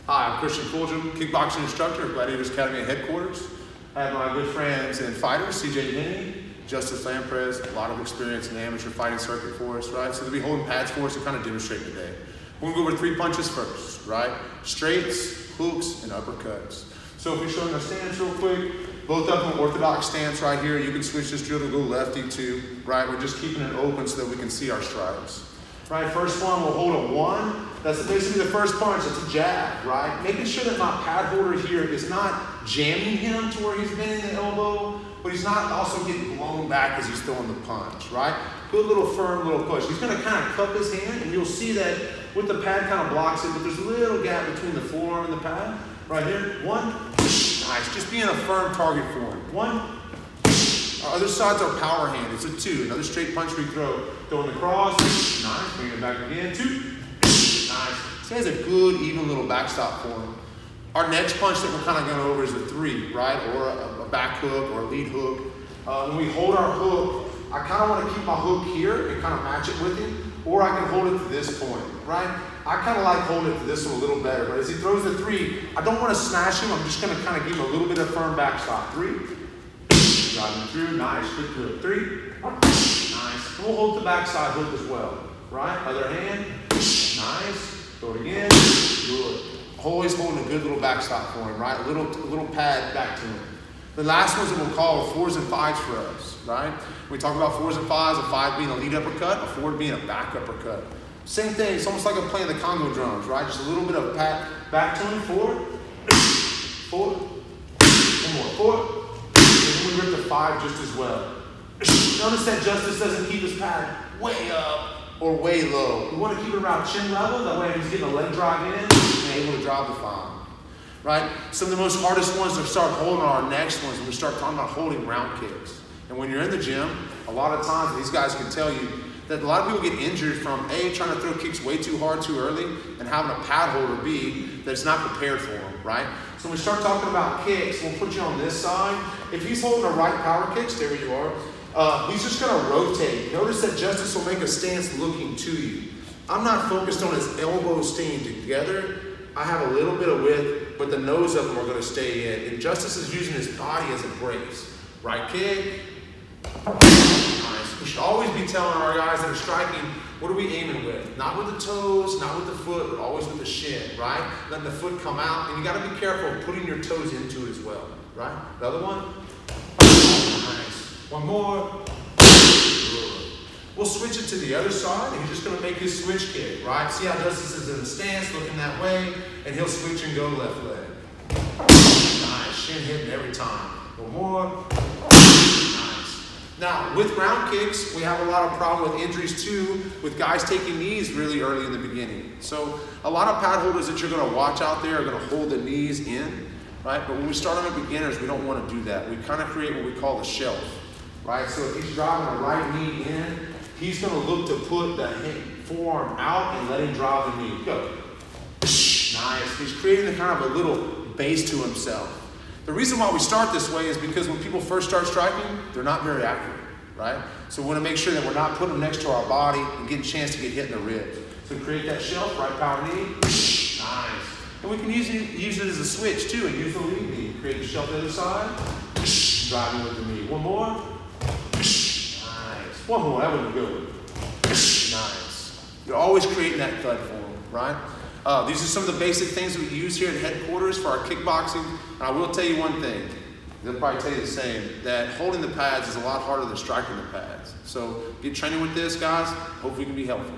Hi, I'm Christian Fulgham, kickboxing instructor at Gladiators Academy headquarters. I have my good friends and fighters, CJ Denny, Justice Lamprez, a lot of experience in the amateur fighting circuit for us, right? So they'll be holding pads for us to kind of demonstrate today. We're gonna go over 3 punches first, right? Straights, hooks, and uppercuts. So if we're showing our stance real quick, both of them orthodox stance right here. You can switch this drill to go lefty too, right? We're just keeping it open so that we can see our strikes. Right, first one, we'll hold a 1. That's basically the first punch, it's a jab, right? Making sure that my pad holder here is not jamming him to where he's bending the elbow, but he's not also getting blown back as he's throwing the punch, right? Good little firm little push. He's gonna kind of cup his hand, and you'll see that with the pad kind of blocks it, but there's a little gap between the forearm and the pad. Right here, 1, nice. Just being a firm target for him. 1. Our other side's our power hand. It's a 2. Another straight punch we throw. Throwing the cross. Nice. Bring it back again. 2. Nice. So he has a good, even little backstop for him. Our next punch that we're kind of going over is a 3, right? Or a back hook or a lead hook. When we hold our hook, I kind of want to keep my hook here and kind of match it with him. Or I can hold it to this point, right? I kind of like holding it to this one a little better. But as he throws the 3, I don't want to smash him. I'm just going to kind of give him a little bit of firm backstop. 3. Driving through, nice, good hook. 3, nice. And we'll hold the backside hook as well, right? Other hand, nice. Throw it again, good. Always holding a good little backstop for him, right? A little pad back to him. The last ones that we'll call 4s and 5s for us, right? We talk about 4s and 5s, a 5 being a lead uppercut, a 4 being a back uppercut. Same thing, it's almost like I'm playing the Congo drums, right? Just a little bit of pat back to him, 4, 4, 1 more, 4. We rip the 5 just as well. Notice that Justice doesn't keep his pad way up or way low. We want to keep it around chin level, that way he's getting a leg drive in and able to drive the 5. Right? Some of the most hardest ones to start holding are our next ones when we start talking about holding round kicks. And when you're in the gym, a lot of times, these guys can tell you that a lot of people get injured from A, trying to throw kicks way too hard too early, and having a pad holder B, that's not prepared for them, right? So when we start talking about kicks, we'll put you on this side. If he's holding a right power kick, there you are, he's just gonna rotate. Notice that Justice will make a stance looking to you. I'm not focused on his elbows staying together. I have a little bit of width, but the nose of them are gonna stay in. And Justice is using his body as a brace. Right kick, nice. We should always be telling our guys that are striking, what are we aiming with? Not with the toes, not with the foot, but always with the shin, right? Letting the foot come out, and you gotta be careful of putting your toes into it as well, right? Another one, nice. 1 more, good. We'll switch it to the other side, and he's just gonna make his switch kick, right? See how Justice is in the stance, looking that way, and he'll switch and go left leg. Nice, shin hitting every time. 1 more. Now, with round kicks, we have a lot of problem with injuries too, with guys taking knees really early in the beginning. So a lot of pad holders that you're gonna watch out there are gonna hold the knees in, right? But when we start on the beginners, we don't wanna do that. We kind of create what we call the shelf, right? So if he's driving a right knee in, he's gonna look to put the forearm out and let him drive the knee. Go. Nice. He's creating a kind of a little base to himself. The reason why we start this way is because when people first start striking, they're not very accurate, right? So we want to make sure that we're not putting them next to our body and getting a chance to get hit in the ribs. So create that shelf, right power knee, nice. And we can use it as a switch too, and use the lead knee. Create the shelf to the other side, driving with the knee. 1 more, nice. 1 more, that wasn't good. Nice. You're always creating that thud for them, right? These are some of the basic things that we use here at headquarters for our kickboxing. And I will tell you one thing, they'll probably tell you the same, that holding the pads is a lot harder than striking the pads. So get training with this, guys. Hopefully we can be helpful.